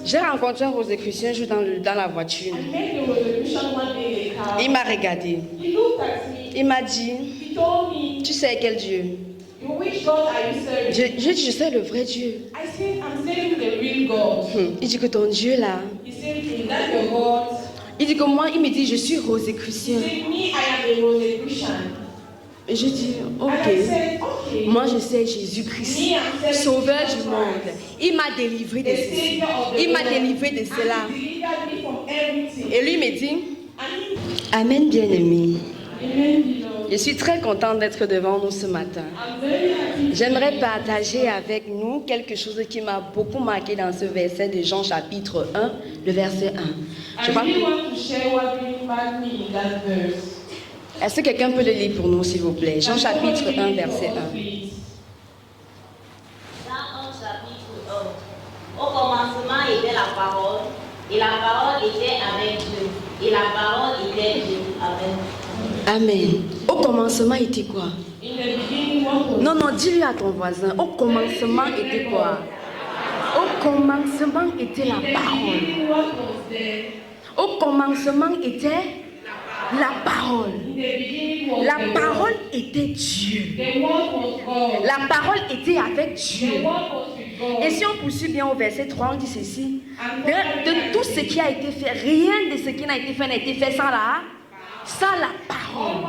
J'ai rencontré un Rosicrucien un jour dans la voiture. Il m'a regardé. Il m'a dit, tu sais quel Dieu? Je dis, je sais le vrai Dieu. Il dit que ton Dieu là. Il dit que moi, il me dit, je suis Rosicrucien. Et je dis, ok, moi je sais Jésus-Christ, sauveur du monde. Il m'a délivré de ceci, il m'a délivré de cela. Et lui me dit, Amen bien-aimé. Je suis très contente d'être devant nous ce matin. J'aimerais partager avec nous quelque chose qui m'a beaucoup marqué dans ce verset de Jean chapitre 1, le verset 1. Je crois Est-ce que quelqu'un peut le lire pour nous, s'il vous plaît? Jean chapitre 1, verset 1. Jean 1, chapitre 1. Au commencement était la parole, et la parole était avec Dieu, et la parole était Dieu. Amen. Amen. Au commencement était quoi? Non, dis-lui à ton voisin. Au commencement était quoi? Au commencement était la parole. Au commencement était la parole. La parole était Dieu. La parole était avec Dieu. Et si on poursuit bien au verset 3, on dit ceci. De tout ce qui a été fait, rien de ce qui n'a été fait sans la parole.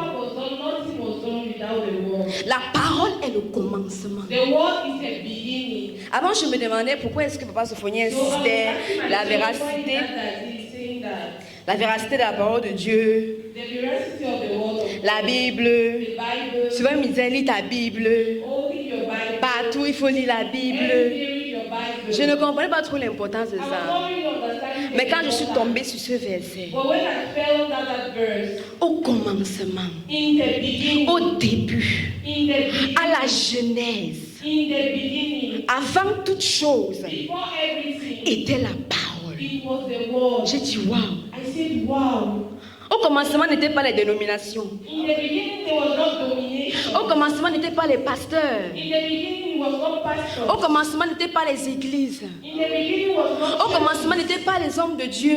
La parole est le commencement. Avant, je me demandais pourquoi est-ce que Papa Sophonie insistait la véracité de la parole de Dieu, la Bible. Souvent, il me disait, lis ta Bible. Partout, il faut lire la Bible. Je ne comprenais pas trop l'importance de ça. Mais quand je suis tombée sur ce verset, au commencement, au début, à la genèse, avant toute chose, était la parole. J'ai dit waouh. Au commencement n'étaient pas les dénominations. Au commencement n'étaient pas les pasteurs. Au commencement n'étaient pas les églises. Au commencement n'étaient pas les hommes de Dieu.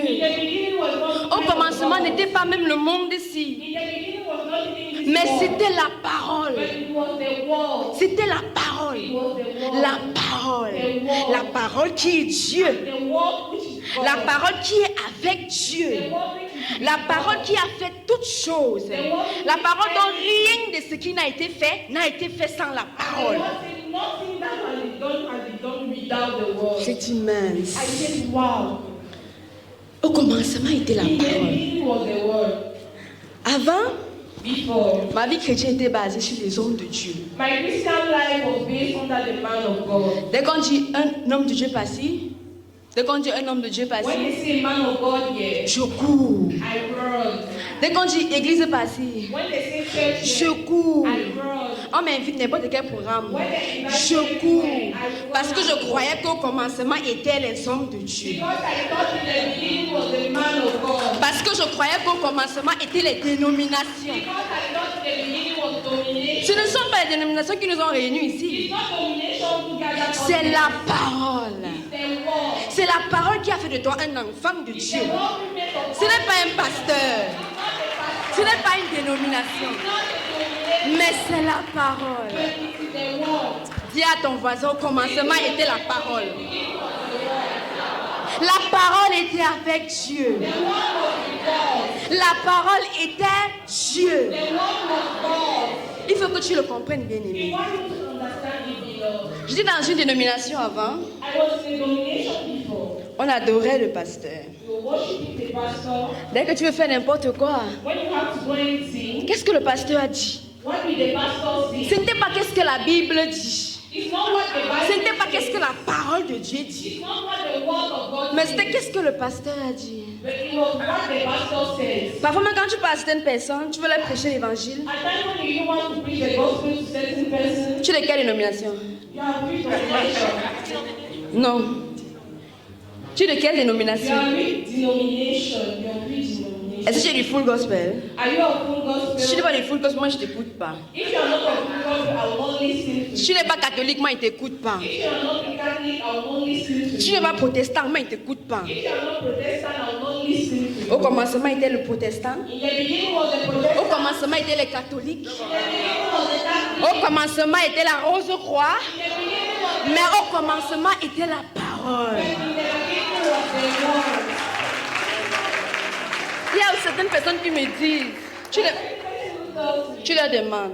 Au commencement n'était pas même le monde ici. Mais c'était la parole. C'était la parole. La parole. La parole qui est Dieu. La parole qui est avec Dieu. La parole qui a fait toutes choses. La parole dont rien de ce qui n'a été fait sans la parole. C'est immense. Au commencement était la parole. Avant, ma vie chrétienne était basée sur les hommes de Dieu. Dès qu'on dit un homme de Dieu passé, dès qu'on dit un homme de Dieu passé, je cours. Dès qu'on dit église passée, je cours. On m'invite n'importe quel programme, je cours. Parce que je croyais qu'au commencement étaient les hommes de Dieu. Parce que je croyais qu'au commencement étaient les dénominations. Ce ne sont pas les dénominations qui nous ont réunis ici. C'est la parole. C'est la parole qui a fait de toi un enfant de Dieu. Ce n'est pas un pasteur. Ce n'est pas une dénomination. Mais c'est la parole. Dis à ton voisin, au commencement était la parole. La parole était avec Dieu. La parole était Dieu. Il faut que tu le comprennes, bien aimé. J'étais dans une dénomination avant. On adorait le pasteur. Dès que tu veux faire n'importe quoi, qu'est-ce que le pasteur a dit? Ce n'était pas qu'est-ce que la Bible dit. Ce n'était pas qu'est-ce que la parole de Dieu dit. Mais c'était qu'est-ce que le pasteur a dit. Parfois même quand tu passes à une personne, tu veux leur prêcher l'évangile. Tu es de quelle dénomination? Non. Tu es de quelle dénomination? Est-ce que tu es du full gospel? Are you a full gospel? Si tu n'es pas du full gospel, moi je ne t'écoute pas. If you are not a full gospel, I will not listen to Si tu you. n'es pas catholique, moi il ne t'écoute pas. If you are not a Catholic, I will not listen to Si tu you. n'es pas protestant, moi il ne t'écoute pas. If you are not Protestant, I will not listen to you. Au commencement était le protestant. In the beginning was the Au Protestant. commencement était les catholiques. In the beginning was the Catholic. Au commencement était la rose croix. In the beginning was Mais au commencement était la parole. in the beginning was the word. Il y a certaines personnes qui me disent, tu leur demandes,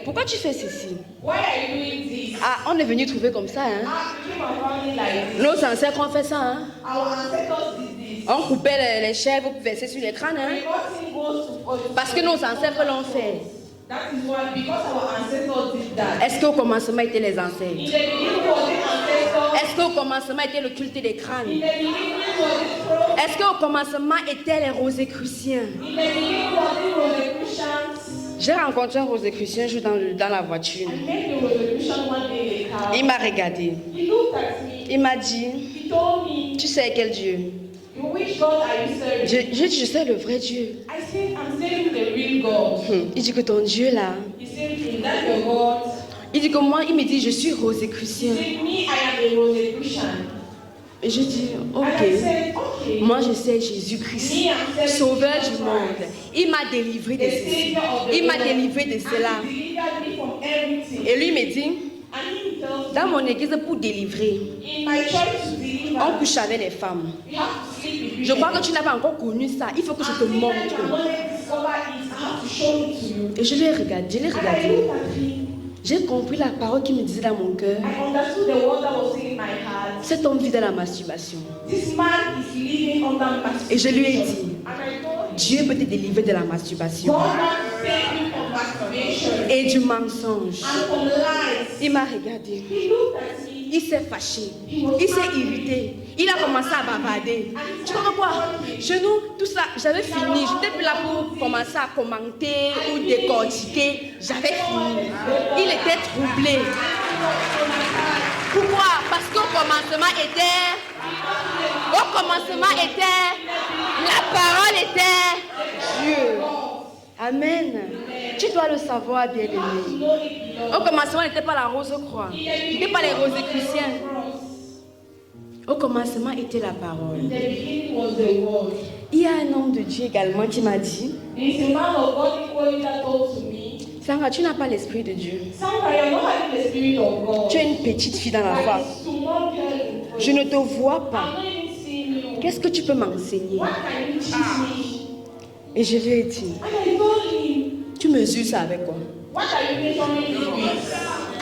pourquoi tu fais ceci? Why are you doing this? Ah, on est venu trouver comme ça. Hein? We came around it like this. Nos ancêtres ont fait ça. Hein? Our ancestors did this. On coupait les chèvres pour verser sur les crânes. Hein? Nothing goes to Parce que nos ancêtres l'ont fait. That is why, because our ancestors did that. Est-ce qu'au commencement étaient les In ancêtres? the beginning was the ancestors. Est-ce qu'au commencement était le culte des crânes? In the beginning was the throne. Est-ce qu'au commencement étaient les rosicruciens? In the beginning was the Christians. J'ai rencontré un rosicrucien un jour dans la voiture. I met the Rosicrucian one day in the car. Il m'a regardé. He looked at me. Il m'a dit, He told me, tu sais quel Dieu? which God are you serving? Je dis, je sais le vrai Dieu. I said, I'm serving the real God. Il dit que ton Dieu là. He said, that's your God. Il dit que moi, il me dit, je suis He rosicrucien. said, me, I am a Rosicrucian. Et je dis, And I ok. said, okay. Moi, je sais Jésus-Christ, Me, I'm serving sauveur Jesus du monde. Christ, Il m'a délivré de the ceci. Savior of the Il m'a world. délivré de And cela. he delivered me from everything. Et lui me dit, And he tells dans me, mon église, pour délivrer, in my church to deliver, on couche avec les femmes. you have to sleep with Je crois women. que tu n'as pas encore connu ça. Il faut que je te And montre. even if I'm not yet discovered it, I have to show it to you. Et je l'ai regardé, And I looked at him. J'ai compris la parole qui me disait dans mon cœur. I understood the word that was in my heart. Cet homme vit dans la masturbation. This man is living under masturbation. Et je lui ai dit, And I told him, Dieu peut te délivrer de la masturbation God wants to save you from masturbation et du mensonge. and from lies. Il m'a regardé. He looked at me. Il s'est fâché. Il s'est irrité. Il a commencé à bavarder. Tu comprends quoi? Genou, tout ça, j'avais fini. Je n'étais plus là pour commencer à commenter ou décortiquer. J'avais fini. Il était troublé. Pourquoi? Parce qu'au commencement était... La parole était Dieu. Amen. Tu dois le savoir, bien-aimé. Au commencement, n'était pas la rose croix. N'était pas les rosicruciens. Au commencement était la parole. In the beginning was the word. Il y a un homme de Dieu également qui m'a dit, There is a man of God equally that told to me, Sandra, tu n'as pas l'esprit de Dieu. Sandra, you're not having the spirit of God. Tu es une petite fille dans la Like foi. a small girl in faith. Je ne te vois pas. I'm not even seeing you. Qu'est-ce que tu peux m'enseigner? What can you teach me? Et je lui ai dit, And I told him, tu mesures ça avec quoi? what are you measuring it with?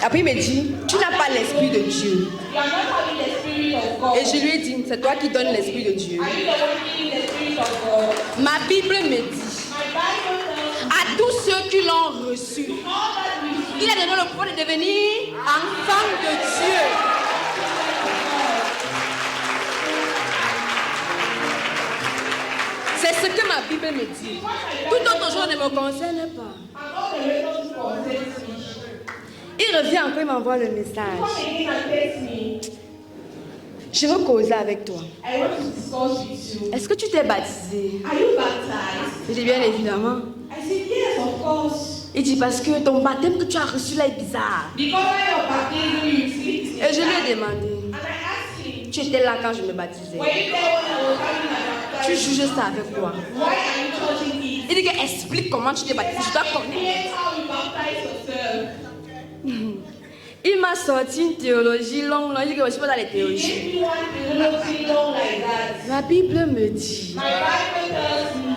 Après il me dit, tu n'as pas l'esprit de Dieu. You are not having the spirit of God. Et je lui ai dit, c'est toi qui donnes l'esprit de Dieu. Are you the one giving the spirit of God? Ma Bible me dit, My Bible tells me, à tous ceux qui l'ont reçu, all that we il a donné le pouvoir de devenir enfant de Dieu. C'est ce que ma Bible me dit. Tout autre chose ne me concerne pas. and all the rest concerns me. Il revient encore, il m'envoie le message. Come again and text me. Je veux causer avec toi. I want to discuss with you. Est-ce que tu t'es baptisé? Are you baptized? Je dis bien évidemment. I said, yes, of course. Il dit parce que ton baptême que tu as reçu là est bizarre. Because when you're baptized, you sleep. Et je lui ai demandé, And I asked him, tu étais là quand je me baptisais. were you there when I was having my Tu baptism? juges ça avec quoi? Why are you judging me? Il dit que explique comment tu t'es baptisé. Je dois connaître. Here's how you baptize yourself. Il m'a sorti une théologie longue. Il dit que je ne suis pas dans les théologies. If you want theology long like that, La Bible me dit, my Bible tells me,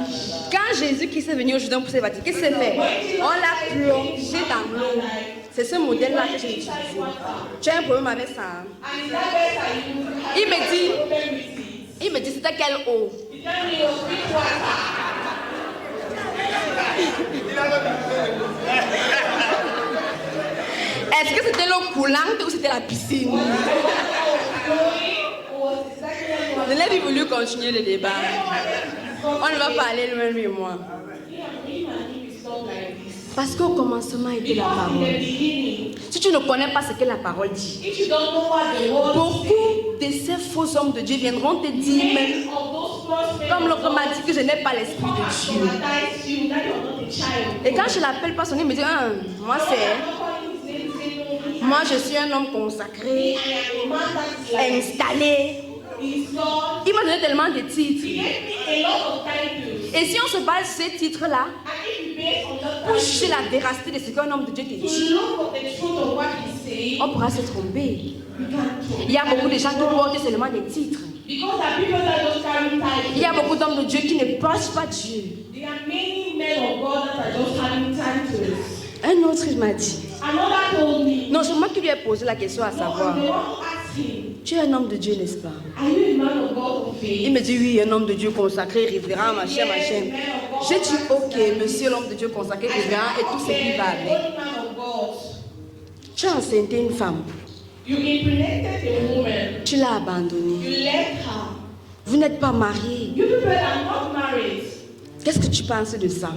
quand Jésus-Christ est venu au Jourdain pour se baptiser, qu'est-ce qu'il s'est fait? On l'a plongé dans l'eau. C'est ce modèle-là que j'ai utilisé. Tu as un problème avec ça? Hein? and is that better? You Il me dit, problem with it. il me dit, c'était quelle eau? You tell me your sweet water. Est-ce que c'était l'eau coulante ou c'était la piscine? Je n'ai pas voulu continuer le débat. On ne va pas aller loin, lui et moi. Parce qu'au commencement était la parole. Si tu ne connais pas ce que la parole dit, If you don't know what the word beaucoup de ces faux hommes de Dieu viendront te dire, mais comme l'autre m'a dit que je n'ai pas l'esprit de Dieu. Et quand je l'appelle pas son nom, il me dit, moi je suis un homme consacré, installé. Il m'a donné tellement de titres. Et si on se base sur ces titres-là, pour juger la véracité de ce qu'un homme de Dieu te dit, on pourra se tromper. Il y a beaucoup de gens qui portent seulement des titres. Il y a beaucoup d'hommes de Dieu qui ne pensent pas Dieu. Un autre m'a dit, non, c'est moi qui lui ai posé la question à savoir, tu es un homme de Dieu, n'est-ce pas? Il me dit oui, un homme de Dieu consacré, révérend, machin. J'ai dit ok, monsieur l'homme de Dieu consacré, révérend et tout ce qui va avec. Tu as enceinté une femme. Tu l'as abandonnée. Vous n'êtes pas mariés. Qu'est-ce que tu penses de ça?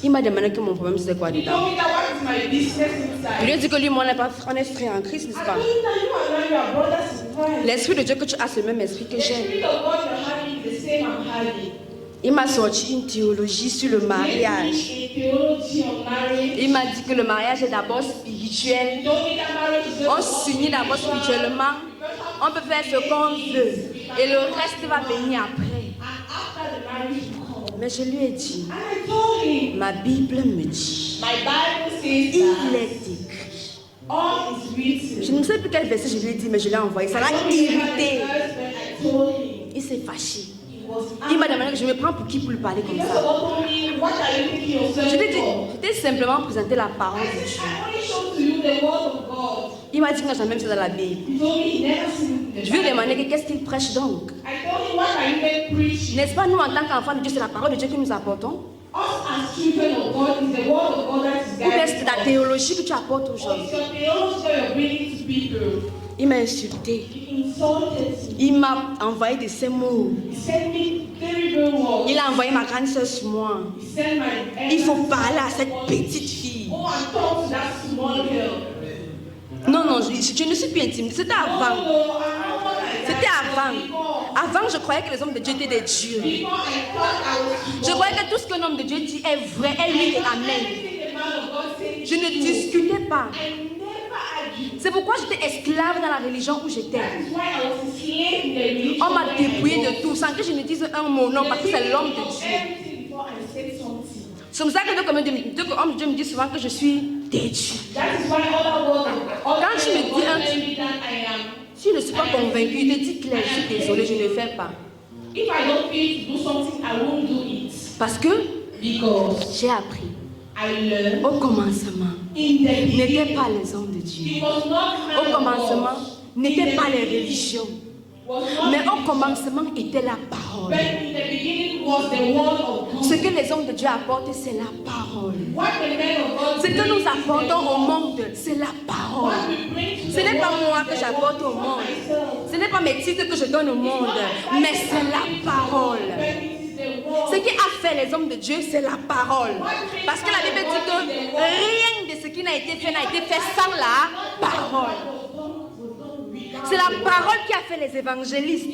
Il m'a demandé que mon problème c'est quoi dedans. Je lui ai dit que lui, moi, on est frères en Christ, n'est-ce pas? L'esprit de Dieu que tu as, c'est le même esprit que j'ai. Il m'a sorti une théologie sur le mariage. Il m'a dit que le mariage est d'abord spirituel. On s'unit d'abord spirituellement. On peut faire ce qu'on veut. Et le reste va venir après. Mais je lui ai dit, ma Bible me dit, il est écrit. Je ne sais plus quel verset je lui ai dit, mais je l'ai envoyé. Ça l'a irrité. Il s'est fâché. Il m'a demandé que je me prends pour qui pour lui parler comme ça. Je lui ai dit, je t'ai simplement présenté la parole de Dieu. Il m'a dit qu'il n'a jamais vu ça dans la Bible. Je lui ai demandé qu'est-ce qu'il prêche donc. N'est-ce pas nous en tant qu'enfants de Dieu, c'est la parole de Dieu que nous apportons? Ou bien c'est la théologie que tu apportes aux gens? Il m'a insulté. Il m'a envoyé de ces mots. Il a envoyé ma grande soeur sur moi. Il faut parler à cette petite fille. Non, je ne suis plus intime. C'était avant. C'était avant. Avant, je croyais que les hommes de Dieu étaient des dieux. Je croyais que tout ce qu'un homme de Dieu dit est vrai, est oui et amen. Je ne discutais pas. C'est pourquoi j'étais esclave dans la religion où j'étais. On m'a dépouillé de tout sans que je ne dise un mot, non, parce que c'est l'homme de Dieu. C'est pour ça que l'homme de Dieu me dit souvent que je suis déçu. Quand tu me dis un truc, si je ne suis pas convaincu, il te dit clair, je suis désolé, je ne le fais pas. Parce que j'ai appris. Au commencement, n'étaient pas les hommes de Dieu. Au commencement, n'étaient pas les religions. Mais au commencement était la parole. Ce que les hommes de Dieu apportent, c'est la parole. Ce que nous apportons au monde, c'est la parole. Ce n'est pas moi que j'apporte au monde. Ce n'est pas mes titres que je donne au monde. Mais c'est la parole. Ce qui a fait les hommes de Dieu, c'est la parole. Parce que la Bible dit que rien de ce qui n'a été fait sans la parole. C'est la parole qui a fait les évangélistes.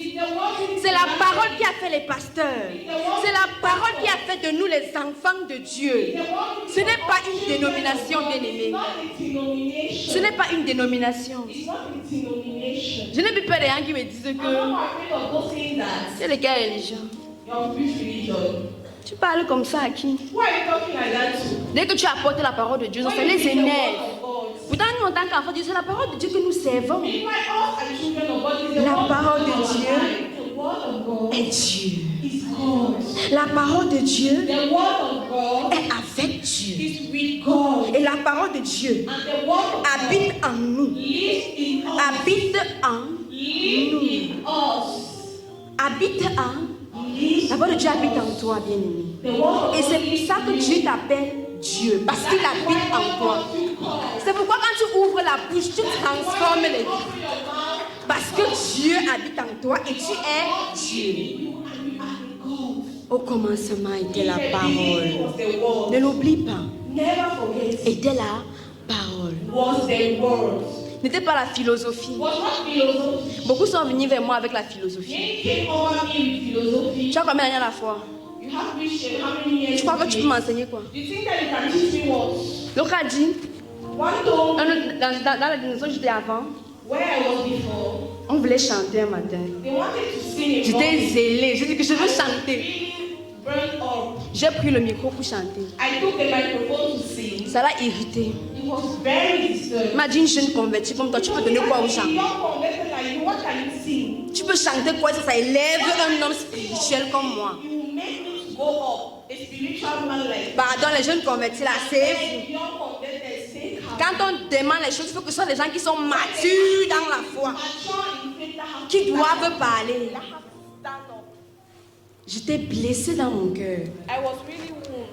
C'est la parole qui a fait les pasteurs. C'est la parole qui a fait de nous les enfants de Dieu. Ce n'est pas une dénomination, bien-aimée. Ce n'est pas une dénomination. Je n'ai plus peur des gens qui me disent que c'est les gars religieux. Tu parles comme ça à qui? Dès que tu apportes la parole de Dieu, ça les énerve. Pourtant, nous, en tant qu'enfants de Dieu, c'est la parole de Dieu que nous servons. La parole de Dieu est Dieu. La parole de Dieu est avec Dieu. Et la parole de Dieu habite en nous. Habite en nous. Habite en nous. La parole de Dieu habite en toi, bien-aimé. Et c'est pour ça que Dieu t'appelle Dieu. Parce qu'il habite en toi. C'est pourquoi quand tu ouvres la bouche, tu transformes les vies. Parce que Dieu habite en toi et tu es Dieu. Au commencement était la parole. Ne l'oublie pas. Était la parole. n'était pas la philosophie. was not philosophy. Beaucoup sont venus vers moi avec la philosophie. Many came over me with philosophy. Tu as combien d'années à la fois? You have reached how many years? Tu crois que tu peux m'enseigner quoi? Do you think that you can teach me what? L'autre a dit, One told dans la maison où j'étais avant, where I was before, on voulait chanter un matin. they wanted to sing a J'étais song. zélée, j'ai dit que je veux chanter. Really burned up. J'ai pris le micro pour chanter. I took the microphone to sing. Ça l'a irrité. It was very disturbing. Il m'a dit, une jeune convertie comme toi, tu peux donner quoi aux gens? Young converted like you, what can you sing? Tu peux chanter quoi si ça élève un homme spirituel comme moi? You will make me to go up, a spiritual man like Pardon, les jeunes convertis là, c'est fou. you. Young converted say Quand on demande les choses, il faut que ce soit des gens qui sont matures dans la foi, mature in faith that have qui doivent parler. that have to stand up. J'étais blessée dans mon cœur. I was really wounded.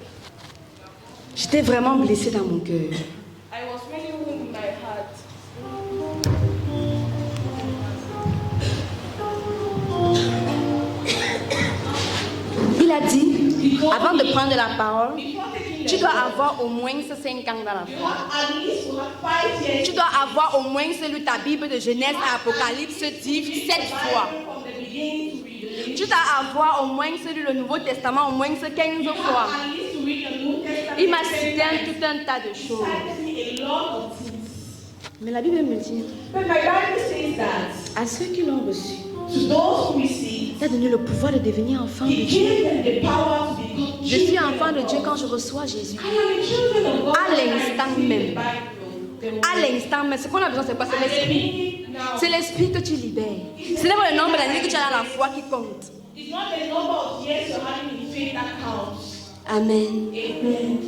J'étais vraiment blessée dans mon cœur. I was really wounded in my heart. Il a dit, avant de prendre la parole, Before taking tu the dois word, avoir au moins 5 ans dans la you foi. have at least to have 5 years. Tu dois avoir au moins lu ta Bible de Genèse à Apocalypse 10, 7 fois. From the beginning to read the Tu dois avoir au moins lu le Nouveau Testament au moins 15 fois. at least to read the New Testament. Il m'a cité tout un tas de choses. Cited me a lot of things. Mais la Bible me dit, But my Bible says that à ceux qui l'ont reçu, to those who receive, il a donné le pouvoir de devenir enfant de He Dieu. gave them the power to become Je suis children enfant de of Dieu God. quand je reçois Jésus. I am a children of God À when I l'instant receive même. the Bible. À l'instant, mais ce qu'on a besoin, c'est pas c'est At the l'esprit. minute now, C'est l'esprit que tu libères. Ce n'est pas le nombre d'années que tu as dans la foi qui compte. it's not the number of years you're having in faith that counts. Amen. Amen.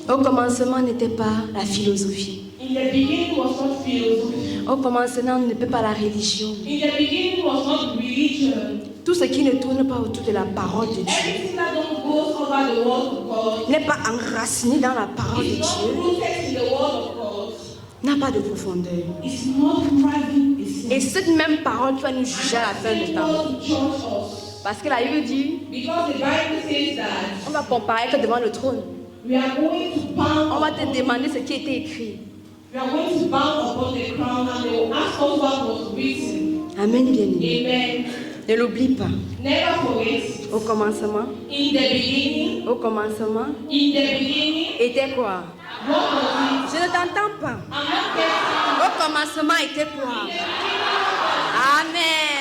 Au commencement n'était pas la philosophie. In the beginning was not philosophy. Au commencement ne peut pas la religion. In the beginning was not religion. Tout ce qui ne tourne pas autour de la parole de Dieu Everything that don't go over the word of God n'est pas enraciné dans la parole de is not Dieu, rooted in the word of God. n'a pas de profondeur. It's not thriving. It's Et cette même parole qui va nous juger à la fin du temps. God judge us. Parce que la Bible dit, Because the Bible says that on va comparaître devant le trône. we are going to pound On va te upon- demander ce qui a été écrit. we are going to bound upon the crown and they will ask us what was written. Amen, bien-aimé. Amen. Ne l'oublie pas. Never forget. Au commencement, In the beginning, était quoi? what was it? Je ne t'entends pas. I'm not getting Au commencement était quoi? Amen.